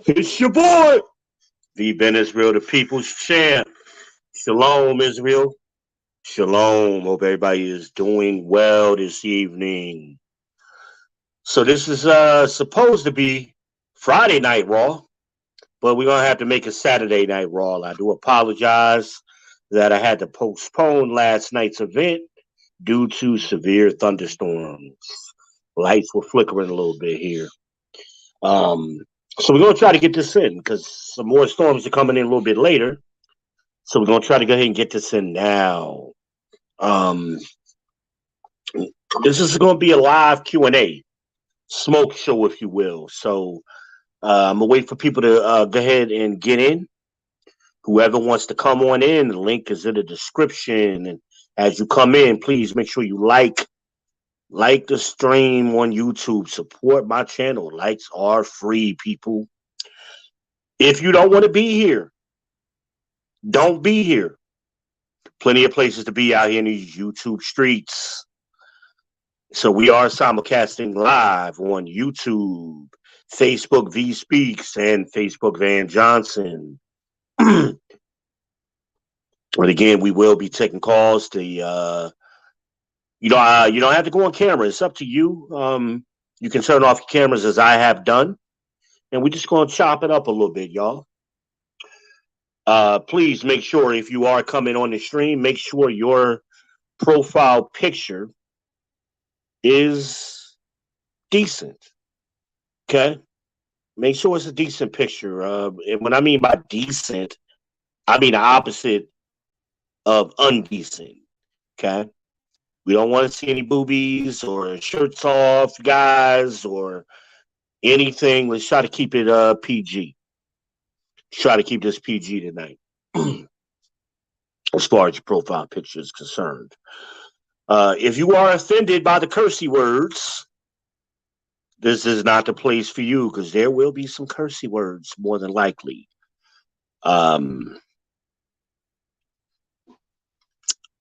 It's your boy, the Ben Israel, the people's champ. Shalom, Israel. Shalom. Hope everybody is doing well this evening. So this is supposed to be Friday Night Raw, but we're gonna have to make it Saturday Night Raw. I do apologize that I had to postpone last night's event due to severe thunderstorms. Lights were flickering a little bit here. Um, so we're gonna try to get this in because some more storms are coming in a little bit later. So we're gonna try to go ahead and get this in now. Um, this is gonna be a live Q&A, smoke show, if you will. So I'm gonna wait for people to go ahead and get in. Whoever wants to come on in, the link is in the description. And as you come in, please make sure you like the stream on YouTube. Support my channel. Likes are free, people. If you don't want to be here, don't be here. Plenty of places to be out here in these YouTube streets. So we are simulcasting live on YouTube, Facebook V Speaks, and Facebook Van Johnson. But again, we will be taking calls. You don't have to go on camera. It's up to you. You can turn off your cameras as I have done, and we're just going to chop it up a little bit, y'all. Please make sure if you are coming on the stream, make sure your profile picture is decent. Okay? Make sure it's a decent picture. And when I mean by decent, I mean the opposite of undecent. Okay? We don't want to see any boobies or shirts off guys or anything. Let's try to keep it PG. Try to keep this PG tonight. As far as your profile picture is concerned. If you are offended by the cursey words, this is not the place for you because there will be some cursey words more than likely.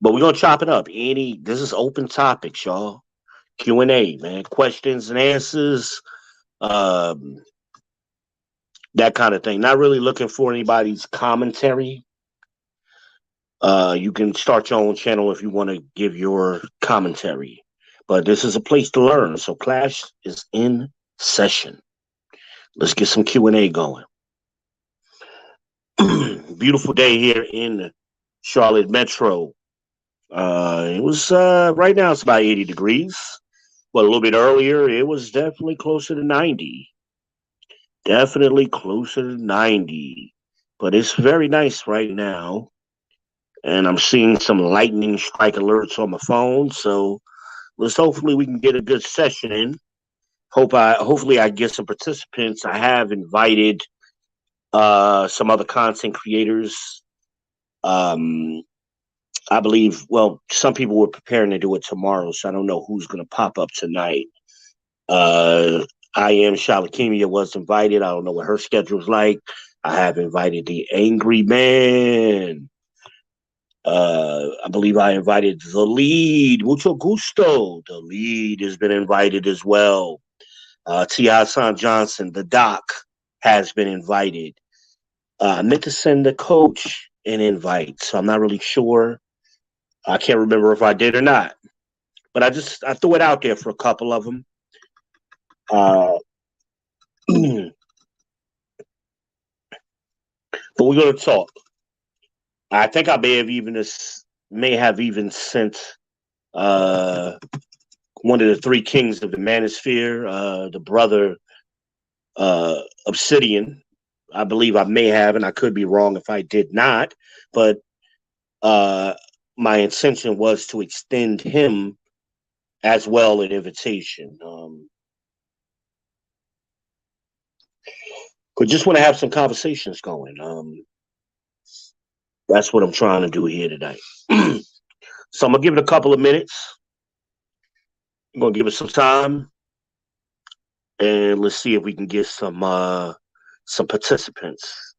But we're gonna chop it up. This is open topics, y'all. Q&A, man. Questions and answers. That kind of thing. Not really looking for anybody's commentary. You can start your own channel if you want to give your commentary. But this is a place to learn. So Clash is in session. Let's get some Q&A going. Beautiful day here in Charlotte Metro. It was right now it's about 80 degrees. But a little bit earlier, it was definitely closer to 90. Definitely closer to 90. But it's very nice right now. And I'm seeing some lightning strike alerts on my phone. So hopefully we can get a good session in. Hopefully I get some participants. I have invited some other content creators. I believe, well, some people were preparing to do it tomorrow, so I don't know who's going to pop up tonight. I am Shalakemia was invited. I don't know what her schedule's like. I have invited the Angry Man. I believe I invited the Lead. Mucho gusto. The Lead has been invited as well. T. Hassan Johnson, the Doc, has been invited. I meant to send the coach an invite, so I'm not really sure. I can't remember if I did or not. But I threw it out there for a couple of them. But we're going to talk. I think I may have even sent one of the three kings of the manosphere, the brother Obsidian. I believe I may have, and I could be wrong if I did not. But my intention was to extend him as well an invitation. But just want to have some conversations going. That's what I'm trying to do here tonight. So I'm going to give it a couple of minutes. I'm going to give it some time. And let's see if we can get some participants.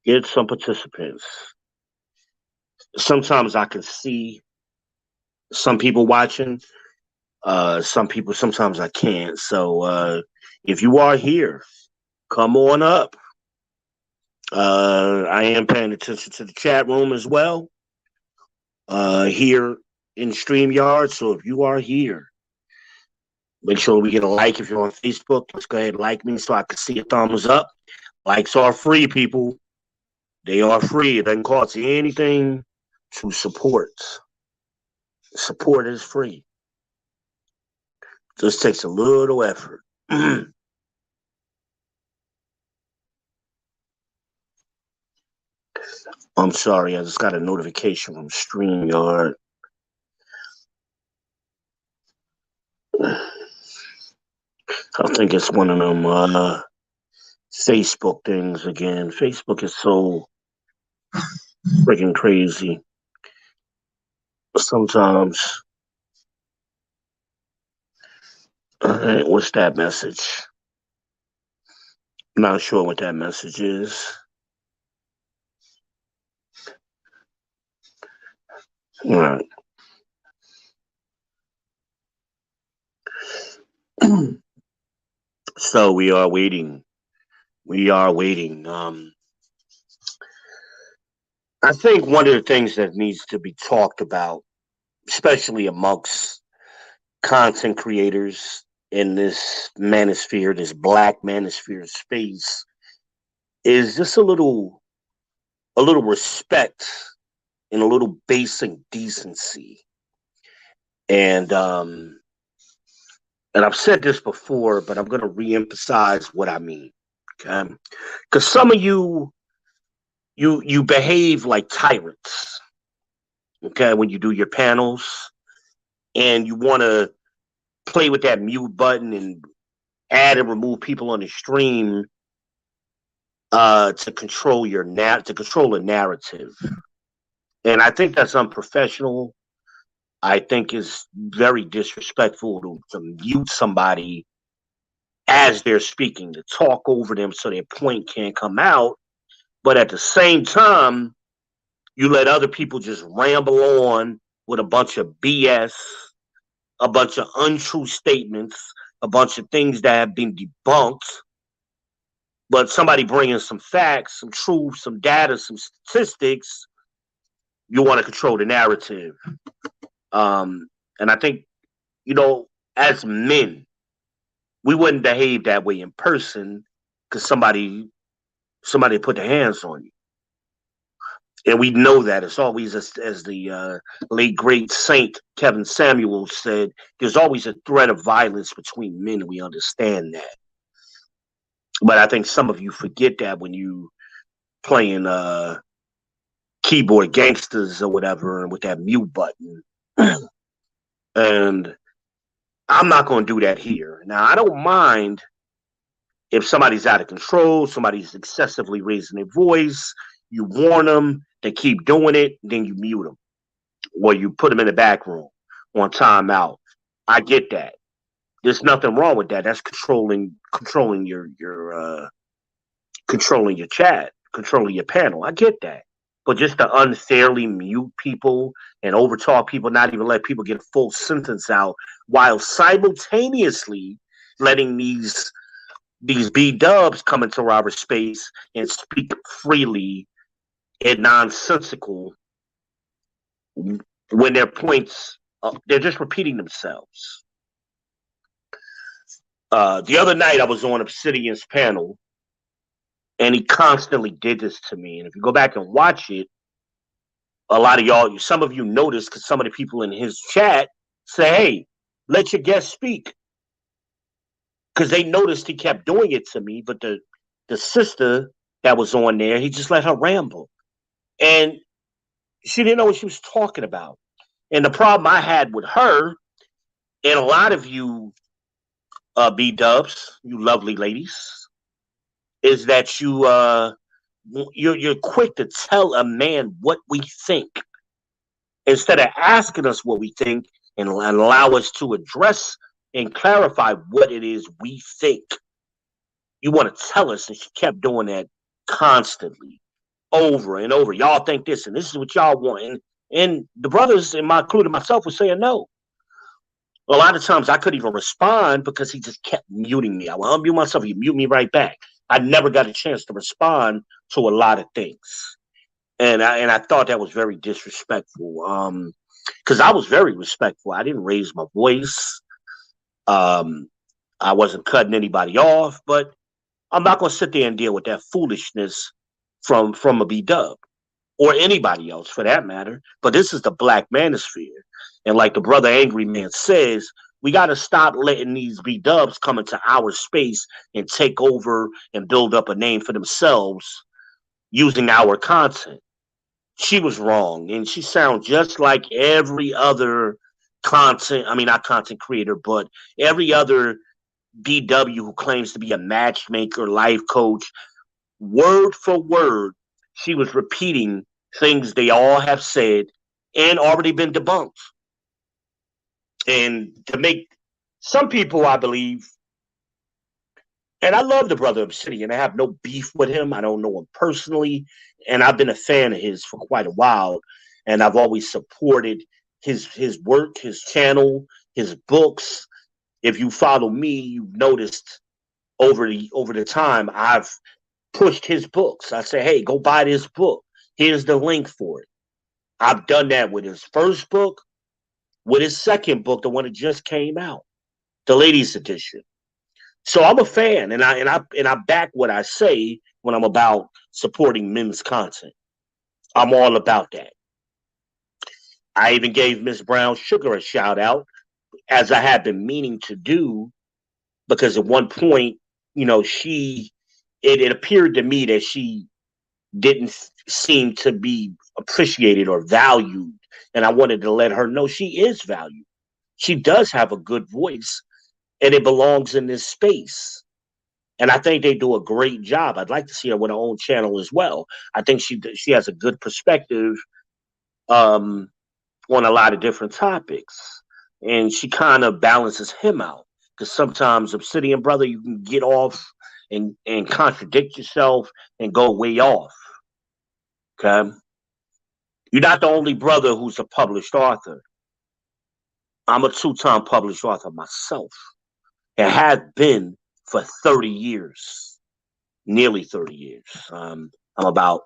Get some participants. Sometimes I can see some people watching. Some people, sometimes I can't. So if you are here Come on up. I am paying attention to the chat room as well. Here in StreamYard. So if you are here, make sure we get a like. If you're on Facebook, let's go ahead and like me so I can see a thumbs up. Likes are free, people. They are free. It doesn't cost you anything to support. Support is free. Just takes a little effort. I'm sorry, I just got a notification from StreamYard. I think it's one of them Facebook things again. Facebook is so freaking crazy. Sometimes. All right, what's that message? Not sure what that message is. All right. So we are waiting. We are waiting. I think one of the things that needs to be talked about, especially amongst content creators in this manosphere, this black manosphere space, is just a little respect and a little basic decency. And I've said this before, but I'm going to reemphasize what I mean. Okay, because some of you behave like tyrants. Okay, when you do your panels, and you want to play with that mute button and add and remove people on the stream to control to control a narrative. And I think that's unprofessional. I think it's very disrespectful to mute somebody as they're speaking, to talk over them so their point can't come out. But at the same time, you let other people just ramble on with a bunch of BS, a bunch of untrue statements, a bunch of things that have been debunked. But somebody bringing some facts, some truth, some data, some statistics, you want to control the narrative. And I think, as men, we wouldn't behave that way in person because somebody put their hands on you. And we know that it's always, as the late great Saint Kevin Samuel said, there's always a threat of violence between men. We understand that. But I think some of you forget that when you playing keyboard gangsters or whatever, and with that mute button. And I'm not going to do that here. Now, I don't mind if somebody's out of control, somebody's excessively raising their voice, you warn them, they keep doing it, then you mute them. Or you put them in the back room on timeout. I get that. There's nothing wrong with that. That's controlling your controlling your chat, controlling your panel. I get that. But just to unfairly mute people and overtalk people, not even let people get a full sentence out, while simultaneously letting these B-dubs come into our space and speak freely and nonsensical when their points, they're just repeating themselves. The other night I was on Obsidian's panel, and he constantly did this to me. And if you go back and watch it, a lot of y'all, some of you noticed, because some of the people in his chat say, hey, let your guest speak. Because they noticed he kept doing it to me, but the sister that was on there, he just let her ramble. And she didn't know what she was talking about. And the problem I had with her, and a lot of you B-dubs, you lovely ladies, is that you're quick to tell a man what we think instead of asking us what we think and allow us to address and clarify what it is we think. You want to tell us, and she kept doing that constantly, over and over. Y'all think this, and this is what y'all want. And the brothers, and including myself, were saying no. A lot of times I couldn't even respond because he just kept muting me. I would unmute myself, he'd mute me right back. I never got a chance to respond to a lot of things. And I thought that was very disrespectful. Because I was very respectful. I didn't raise my voice. Um, I wasn't cutting anybody off, but I'm not gonna sit there and deal with that foolishness from a B Dub or anybody else for that matter. But this is the black manosphere. And like the brother Angry Man says, we got to stop letting these B Dubs come into our space and take over and build up a name for themselves using our content. She was wrong, and she sounds just like every other content. I mean, not content creator, but every other BW who claims to be a matchmaker, life coach. Word for word, she was repeating things they all have said and already been debunked. And to make some people, I believe, and I love the brother Obsidian. I have no beef with him. I don't know him personally, and I've been a fan of his for quite a while. And I've always supported his work, his channel, his books. If you follow me, you've noticed over the time I've pushed his books. I say, hey, go buy this book. Here's the link for it. I've done that with his first book, with his second book, the one that just came out, the ladies edition. So I'm a fan, and I back what I say when I'm about supporting men's content. I'm all about that. I even gave Miss Brown Sugar a shout out, as I had been meaning to do, because at one point, it appeared to me that she didn't seem to be appreciated or valued, and I wanted to let her know she is valued. She does have a good voice, and it belongs in this space. And I think they do a great job. I'd like to see her with her own channel as well. I think she has a good perspective um, on a lot of different topics, and she kind of balances him out. Because sometimes, Obsidian brother, you can get off and contradict yourself and go way off. Okay, you're not the only brother who's a published author. I'm a two-time published author myself, and have been for 30 years, nearly 30 years. I'm about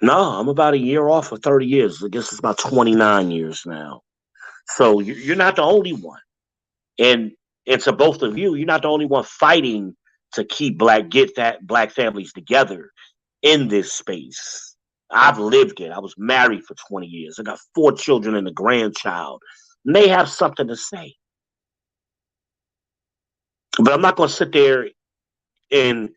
No, I'm about a year off of 30 years. I guess it's about 29 years now. So you're not the only one. And to both of you, you're not the only one fighting to get that black families together in this space. I've lived it. I was married for 20 years. I got 4 children and a grandchild. And they have something to say. But I'm not going to sit there and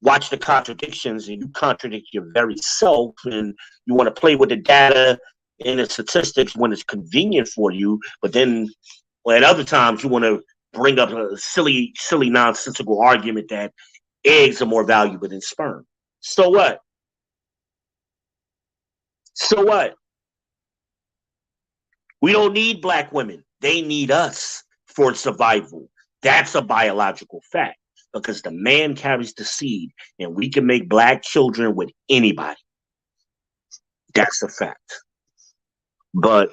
watch the contradictions, and you contradict your very self, and you want to play with the data and the statistics when it's convenient for you, but then at other times you want to bring up a silly nonsensical argument that eggs are more valuable than sperm. So what? So what? We don't need black women. They need us for survival. That's a biological fact, because the man carries the seed, and we can make black children with anybody. That's a fact. But,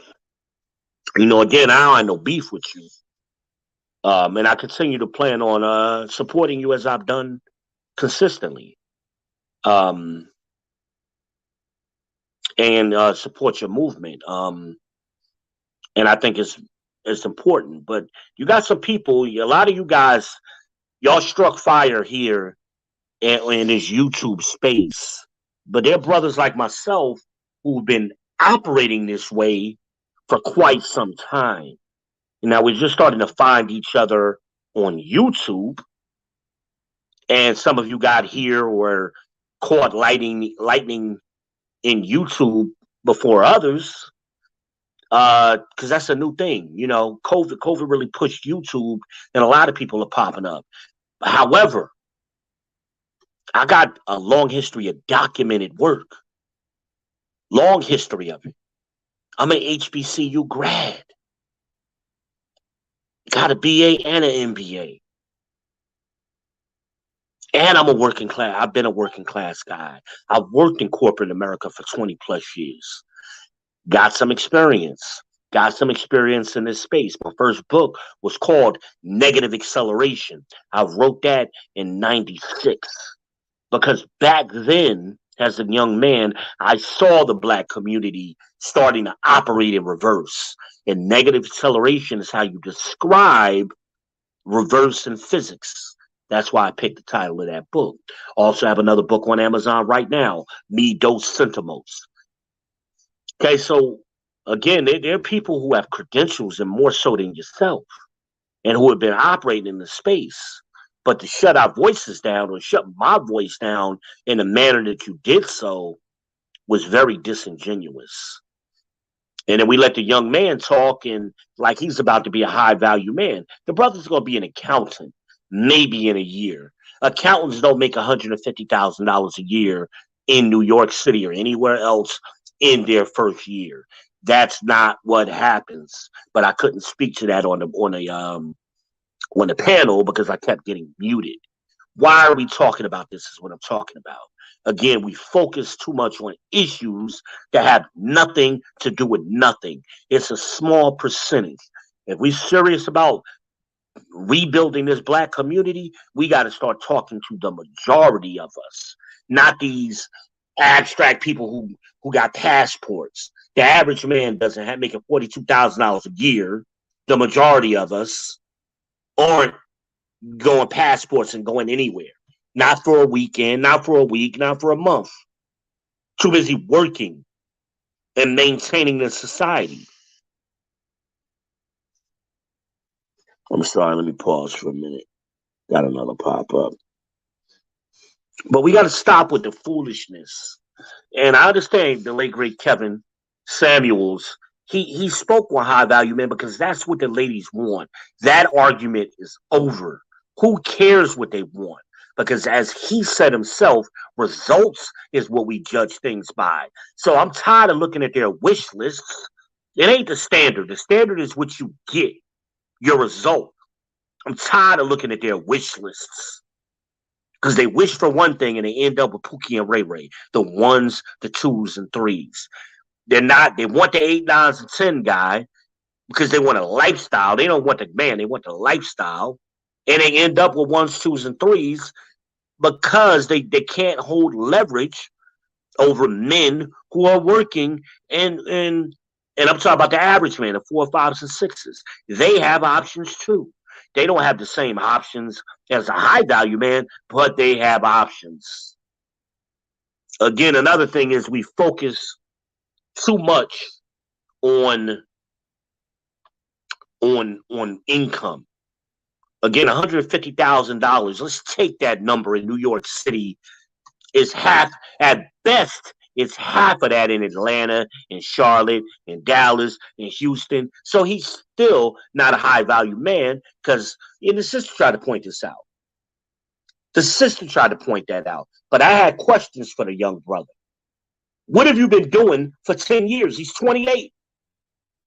again, I don't have no beef with you. And I continue to plan on supporting you as I've done consistently. And support your movement. And I think it's important. But you got some people, a lot of you guys, y'all struck fire here in this YouTube space. But they're brothers like myself who've been operating this way for quite some time. Now we're just starting to find each other on YouTube. And some of you got here were caught lightning in YouTube before others. Because that's a new thing. COVID really pushed YouTube, and a lot of people are popping up. However, I got a long history of documented work. Long history of it. I'm an HBCU grad. Got a BA and an MBA. And I've been a working class guy. I've worked in corporate America for 20 plus years. Got some experience. got some experience in this space. My first book was called Negative Acceleration. I wrote that in 96 because back then, as a young man, I saw the black community starting to operate in reverse. And negative acceleration is how you describe reverse in physics. That's why I picked the title of that book. Also have another book on Amazon right now, Me Dos Centimos. Okay, so again, there are people who have credentials and more so than yourself and who have been operating in the space. But to shut our voices down or shut my voice down in the manner that you did so was very disingenuous. And then we let the young man talk and like he's about to be a high value man. The brother's going to be an accountant, maybe in a year. Accountants don't make $150,000 a year in New York City or anywhere else in their first year. That's not what happens. But I couldn't speak to that on the panel because I kept getting muted. Why are we talking about this? Is what I'm talking about. Again, we focus too much on issues that have nothing to do with nothing. It's a small percentage. If we're serious about rebuilding this black community, we got to start talking to the majority of us, not these abstract people who got passports. The average man doesn't have making $42,000 a year. The majority of us aren't going passports and going anywhere. Not for a weekend, not for a week, not for a month. Too busy working and maintaining the society. I'm sorry, let me pause for a minute. Got another pop up. But we got to stop with the foolishness. And I understand the late great Kevin Samuels. He spoke on high value men because that's what the ladies want. That argument is over. Who cares what they want? Because as he said himself, results is what we judge things by. So I'm tired of looking at their wish lists. It ain't the standard. The standard is what you get, your result. I'm tired of looking at their wish lists because they wish for one thing and they end up with Pookie and Ray Ray, the ones, the twos, and threes. They want the 8, 9s, and 10 guy because they want a lifestyle. They don't want the man, they want the lifestyle. And they end up with 1s, 2s, and 3s because they can't hold leverage over men who are working and I'm talking about the average man, the 4, 5s, and 6s. They have options too. They don't have the same options as a high value man, but they have options. Again, another thing is we focus too much on income. Again, $150,000. Let's take that number in New York City. Is half at best. It's half of that in Atlanta, in Charlotte, in Dallas, in Houston. So he's still not a high value man because the sister tried to point this out. The sister tried to point that out. But I had questions for the young brother. What have you been doing for 10 years? He's 28.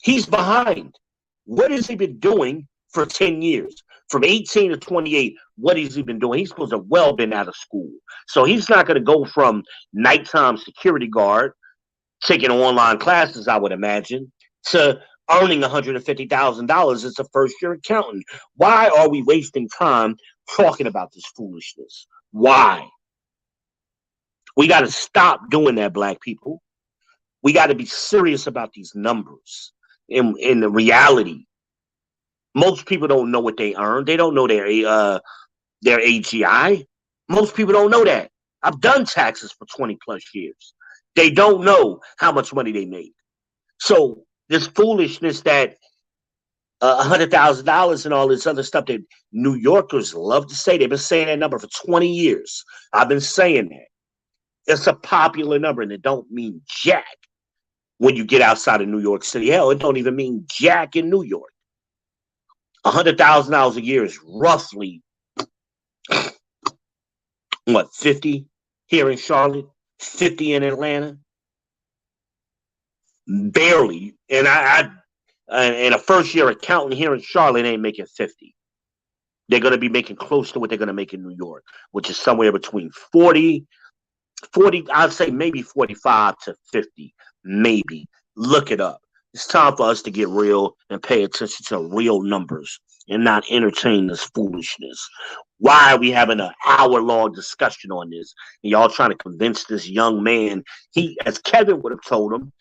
He's behind. What has he been doing for 10 years? From 18 to 28, what has he been doing? He's supposed to have well been out of school. So he's not going to go from nighttime security guard, taking online classes, I would imagine, to earning $150,000 as a first-year accountant. Why are we wasting time talking about this foolishness? Why? We got to stop doing that, black people. We got to be serious about these numbers in the reality. Most people don't know what they earn. They don't know their AGI. Most people don't know that. I've done taxes for 20 plus years. They don't know how much money they make. So this foolishness that $100,000 and all this other stuff that New Yorkers love to say, they've been saying that number for 20 years. I've been saying that. It's a popular number and it don't mean jack when you get outside of New York City. Hell, it don't even mean jack in New York. $100,000 a year is roughly what, 50 here in Charlotte, 50 in Atlanta, barely. And and a first year accountant here in Charlotte ain't making 50. They're going to be making close to what they're going to make in New York, which is somewhere between 40, I'd say maybe 45 to 50, maybe. Look it up. It's time for us to get real and pay attention to real numbers and not entertain this foolishness. Why are we having an hour-long discussion on this? And y'all trying to convince this young man, as Kevin would have told him,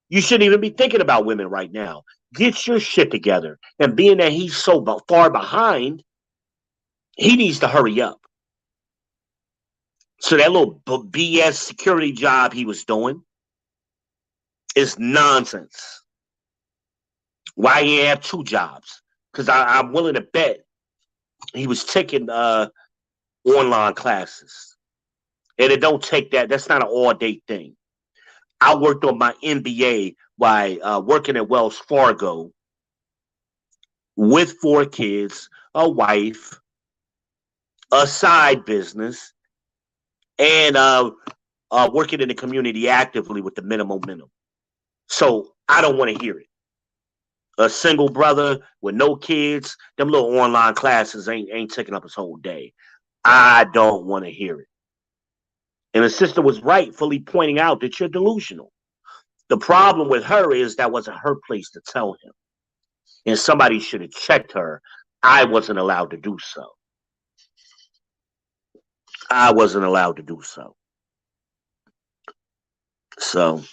you shouldn't even be thinking about women right now. Get your shit together. And being that he's so far behind, he needs to hurry up. So that little BS security job he was doing is nonsense. Why he have two jobs? Because I'm willing to bet he was taking online classes. And it don't take that. That's not an all-day thing. I worked on my MBA while working at Wells Fargo with 4 kids, a wife, a side business, and working in the community actively with the minimum. So I don't want to hear it. A single brother with no kids, them little online classes ain't taking up his whole day. I don't want to hear it. And the sister was rightfully pointing out that you're delusional. The problem with her is that wasn't her place to tell him. And somebody should have checked her. I wasn't allowed to do so. I wasn't allowed to do so. So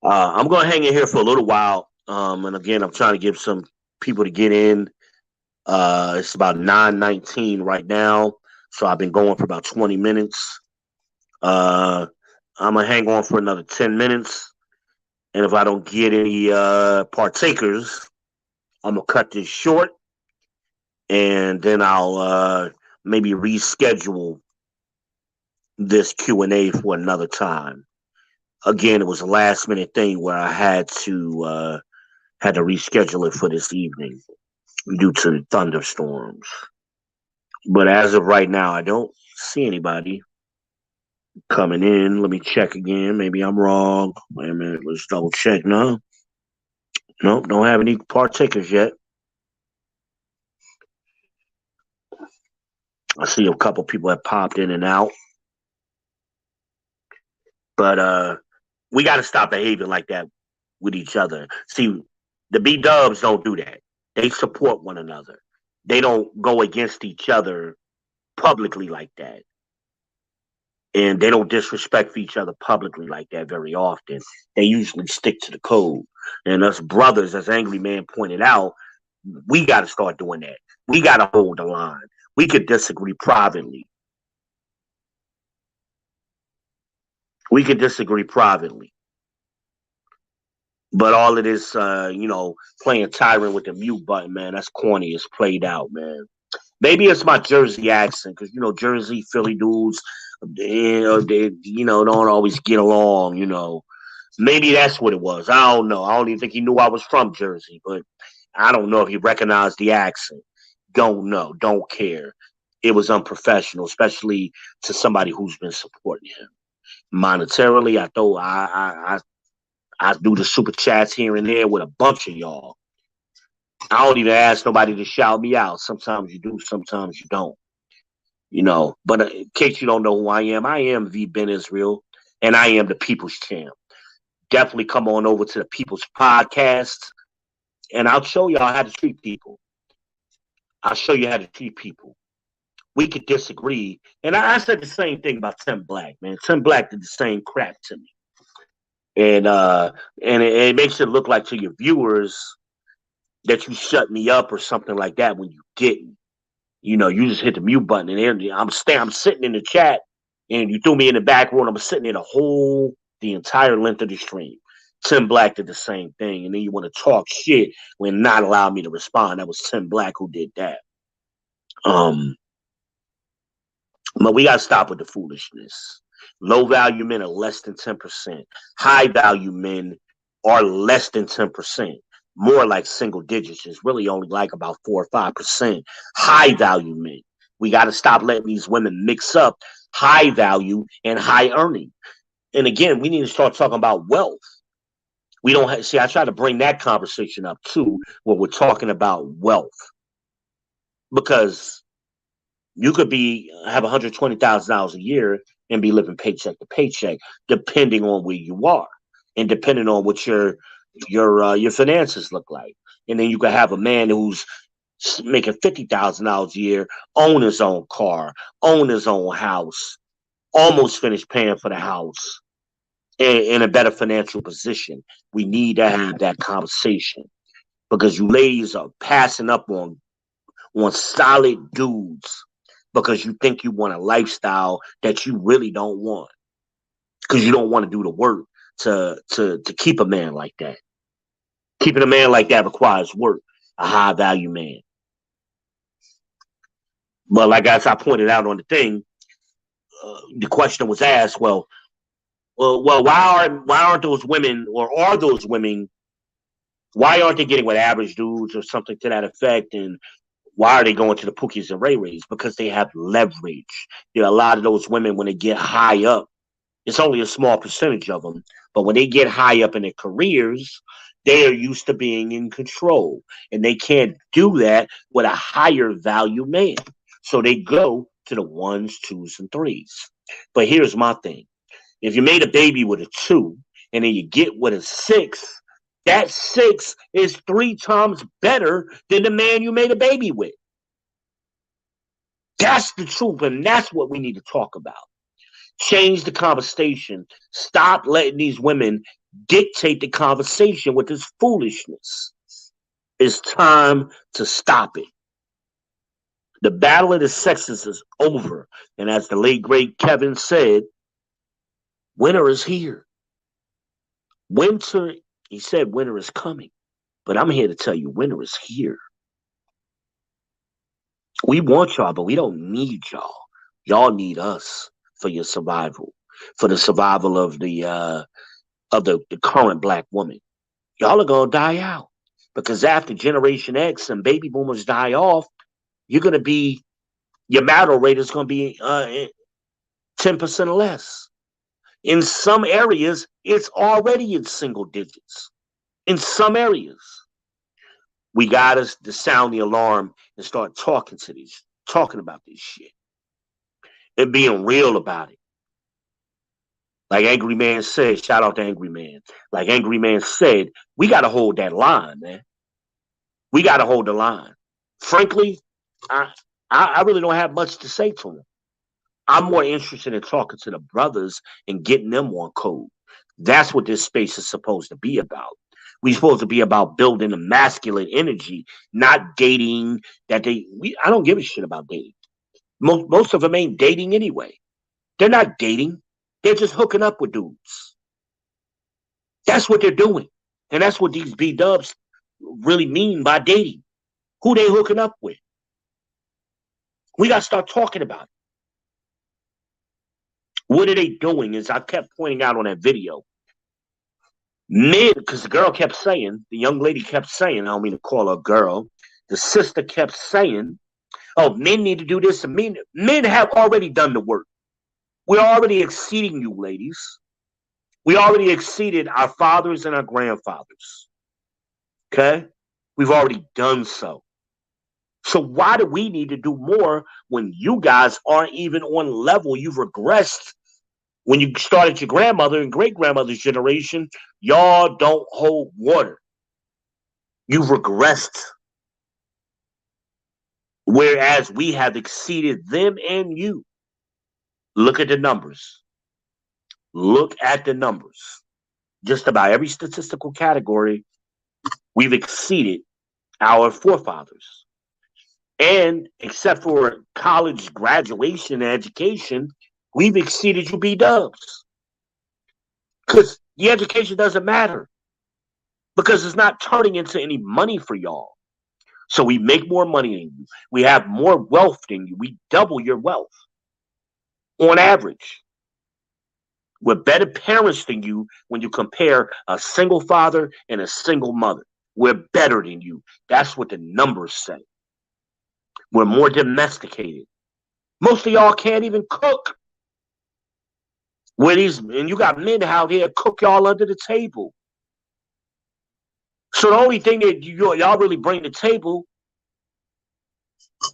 I'm going to hang in here for a little while. And again, I'm trying to give some people to get in. It's about 9:19 right now. So I've been going for about 20 minutes. I'm going to hang on for another 10 minutes. And if I don't get any partakers, I'm going to cut this short. And then I'll maybe reschedule this Q&A for another time. Again, it was a last minute thing where I had to reschedule it for this evening due to the thunderstorms. But as of right now, I don't see anybody coming in. Let me check again. Maybe I'm wrong. Wait a minute. Let's double check now. Nope, don't have any partakers yet. I see a couple people have popped in and out. But we got to stop behaving like that with each other. See, the B-dubs don't do that. They support one another. They don't go against each other publicly like that. And they don't disrespect each other publicly like that very often. They usually stick to the code. And us brothers, as Angry Man pointed out, we got to start doing that. We got to hold the line. We could disagree privately. We could disagree privately. But all of this, playing tyrant with the mute button, man, that's corny. It's played out, man. Maybe it's my Jersey accent, because, Jersey, Philly dudes, they don't always get along, Maybe that's what it was. I don't know. I don't even think he knew I was from Jersey, but I don't know if he recognized the accent. Don't know. Don't care. It was unprofessional, especially to somebody who's been supporting him. Monetarily, I do the super chats here and there with a bunch of y'all. I don't even ask nobody to shout me out. Sometimes you do, sometimes you don't. But in case you don't know who I am V Ben Israel, and I am the People's Champ. Definitely come on over to the People's Podcast, and I'll show y'all how to treat people. I'll show you how to treat people. We could disagree, and I said the same thing about Tim Black, man. Tim Black did the same crap to me, and it makes it look like to your viewers that you shut me up or something like that when you didn't. You just hit the mute button, and I'm sitting in the chat, and you threw me in the back row, and I'm sitting in the entire length of the stream. Tim Black did the same thing, and then you want to talk shit when not allow me to respond. That was Tim Black who did that. But we gotta stop with the foolishness. Low value men are less than 10%. High value men are less than 10%. More like single digits. It's really only like about 4 or 5%. High value men. We got to stop letting these women mix up high value and high earning. And again, we need to start talking about wealth. We don't have, see, I try to bring that conversation up too when we're talking about wealth. Because you could have $120,000 a year and be living paycheck to paycheck, depending on where you are and depending on what your your finances look like. And then you can have a man who's making $50,000 a year, own his own car, own his own house, almost finished paying for the house, in a better financial position. We need to have that conversation because you ladies are passing up on solid dudes because you think you want a lifestyle that you really don't want because you don't want to do the work to keep a man like that. Keeping a man like that requires work, a high value man. But like as I pointed out on the thing, the question was asked, well, why aren't those women, or are those women, why aren't they getting with average dudes or something to that effect? And why are they going to the Pookies and Ray Rays? Because they have leverage. There are a lot of those women when they get high up. It's only a small percentage of them, but when they get high up in their careers, they are used to being in control, and they can't do that with a higher value man. So they go to the ones, twos, and threes. But here's my thing. If you made a baby with a 2 and then you get with a 6, that 6 is 3 times better than the man you made a baby with. That's the truth, and that's what we need to talk about. Change the conversation. Stop letting these women dictate the conversation with this foolishness. It's time to stop it. The battle of the sexes is over. And as the late great Kevin said, winter is here. Winter, he said winter is coming. But I'm here to tell you winter is here. We want y'all, but we don't need y'all. Y'all need us for your survival, for the survival of the current black woman. Y'all are gonna die out because after Generation X and baby boomers die off, you're gonna be your marital rate is gonna be 10% less. In some areas, it's already in single digits. In some areas, we got to sound the alarm and start talking about this shit, and being real about it. Like Angry Man said, shout out to Angry Man. Like Angry Man said, we got to hold that line, man. We got to hold the line. Frankly, I really don't have much to say to him. I'm more interested in talking to the brothers and getting them on code. That's what this space is supposed to be about. We're supposed to be about building a masculine energy, not dating I don't give a shit about dating. Most of them ain't dating anyway. They're not dating. They're just hooking up with dudes. That's what they're doing. And that's what these B-dubs really mean by dating. Who they hooking up with. We got to start talking about it. What are they doing? As I kept pointing out on that video, men, because the girl kept saying, the young lady kept saying, I don't mean to call her a girl, the sister kept saying, oh, men need to do this. And men have already done the work. We're already exceeding you, ladies. We already exceeded our fathers and our grandfathers. Okay? We've already done so. So why do we need to do more when you guys aren't even on level? You've regressed. When you started your grandmother and great-grandmother's generation, y'all don't hold water. You've regressed. Whereas we have exceeded them and you. Look at the numbers. Look at the numbers. Just about every statistical category, we've exceeded our forefathers. And except for college graduation and education, we've exceeded you B-dubs. Because the education doesn't matter. Because it's not turning into any money for y'all. So we make more money than you. We have more wealth than you. We double your wealth. On average. We're better parents than you when you compare a single father and a single mother. We're better than you. That's what the numbers say. We're more domesticated. Most of y'all can't even cook. And you got men out here cook y'all under the table. So the only thing that y'all really bring to the table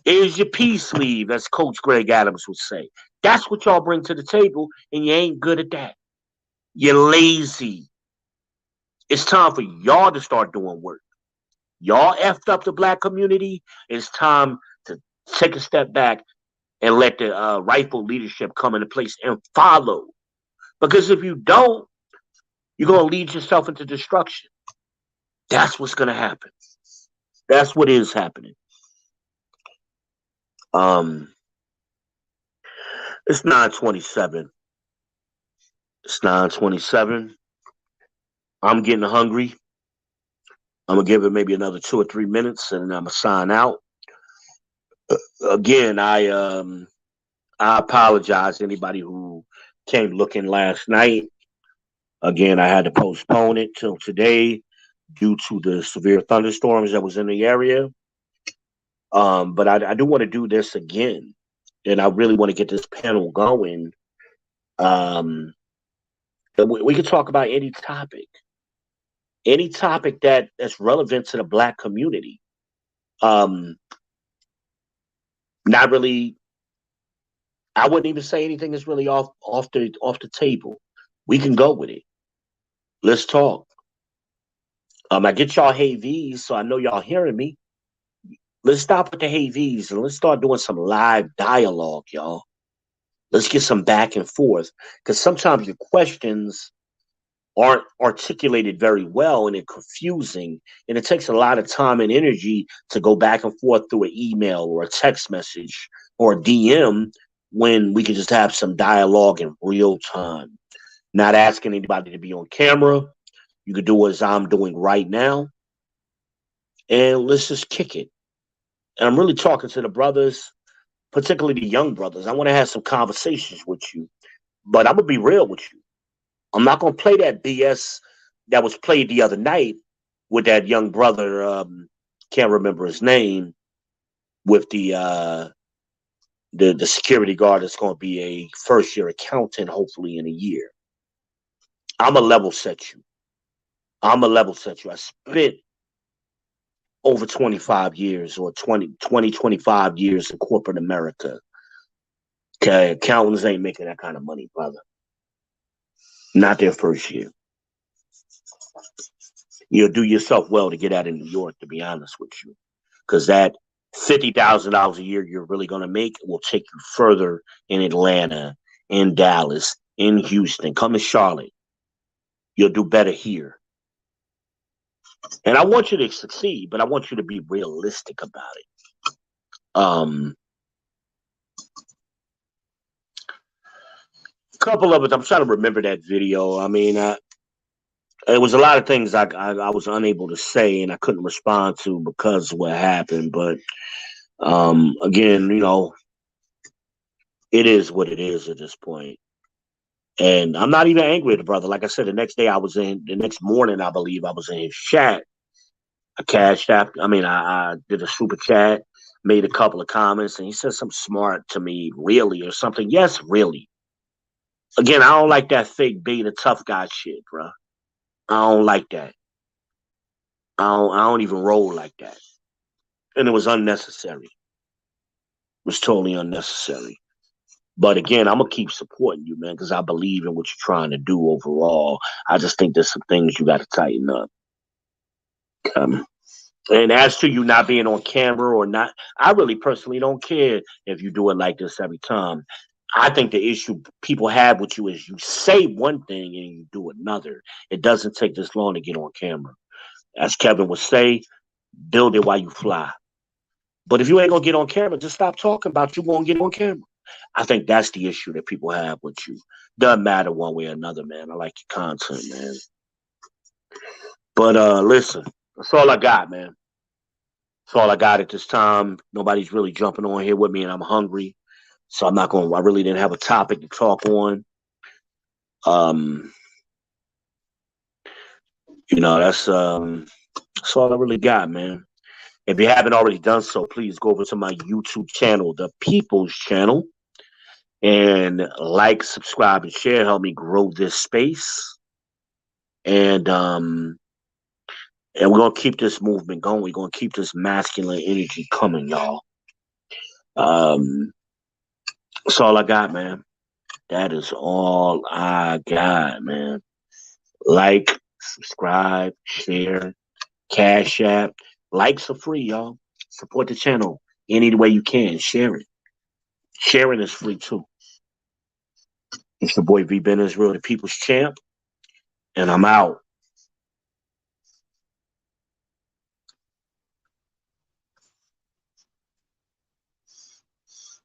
is your peace sleeve, as Coach Greg Adams would say. That's what y'all bring to the table, and you ain't good at that. You're lazy. It's time for y'all to start doing work. Y'all effed up the black community. It's time to take a step back and let the rightful leadership come into place and follow. Because if you don't, you're going to lead yourself into destruction. That's what's going to happen. That's what is happening. Um, it's 9:27. It's 9:27. I'm getting hungry. I'm gonna give it maybe another 2 or 3 minutes, and I'm gonna sign out. Again, I apologize to anybody who came looking last night. Again, I had to postpone it till today due to the severe thunderstorms that was in the area. But I do want to do this again, and I really want to get this panel going. Um, we can talk about any topic that's relevant to the black community. Um, Not really. I wouldn't even say anything is really off the table. We can go with it. Let's talk. I get y'all hey V's, so I know y'all hearing me. Let's stop with the hey V's and let's start doing some live dialogue, y'all. Let's get some back and forth because sometimes your questions aren't articulated very well and it's confusing, and it takes a lot of time and energy to go back and forth through an email or a text message or a DM when we could just have some dialogue in real time. Not asking anybody to be on camera. You could do as I'm doing right now, and let's just kick it. And I'm really talking to the brothers, particularly the young brothers. I want to have some conversations with you, but I'm gonna be real with you. I'm not gonna play that BS that was played the other night with that young brother. Can't remember his name. With the security guard that's going to be a first year accountant, hopefully in a year. I'm a level set you. I'm a level set you. I spent over 25 years or 25 years in corporate America. Okay, accountants ain't making that kind of money, brother. Not their first year. You'll do yourself well to get out in New York, to be honest with you, because that $50,000 a year you're really going to make will take you further in Atlanta, in Dallas, in Houston. Come to Charlotte. You'll do better here. And I want you to succeed, but I want you to be realistic about it. A couple of it, I'm trying to remember that video. I mean, it was a lot of things I was unable to say and I couldn't respond to because of what happened. But again, it is what it is at this point. And I'm not even angry at the brother. Like I said, the next morning, I believe I was in his chat. I cashed app. I did a super chat, made a couple of comments, and he said something smart to me, really, or something. Yes, really. Again, I don't like that fake being a tough guy shit, bro. I don't like that. I don't even roll like that. And it was unnecessary. It was totally unnecessary. But again, I'm gonna keep supporting you, man, because I believe in what you're trying to do overall. I just think there's some things you got to tighten up. And as to you not being on camera or not, I really personally don't care if you do it like this every time. I think the issue people have with you is you say one thing and you do another. It doesn't take this long to get on camera. As Kevin would say, build it while you fly. But if you ain't gonna get on camera, just stop talking about you gonna get on camera. I think that's the issue that people have with you. Doesn't matter one way or another, man. I like your content, man. But listen, that's all I got, man. That's all I got at this time. Nobody's really jumping on here with me, and I'm hungry, so I'm not going. I really didn't have a topic to talk on. Um, that's all I really got, man. If you haven't already done so, please go over to my YouTube channel, The People's Channel, and like, subscribe, and share. Help me grow this space. And we're gonna keep this movement going. We're gonna keep this masculine energy coming, y'all. That's all I got, man. That is all I got, man. Like, subscribe, share, Cash App. Likes are free, y'all. Support the channel any way you can. Share it. Sharing is free too. It's the boy V Ben Israel, the people's champ, and I'm out.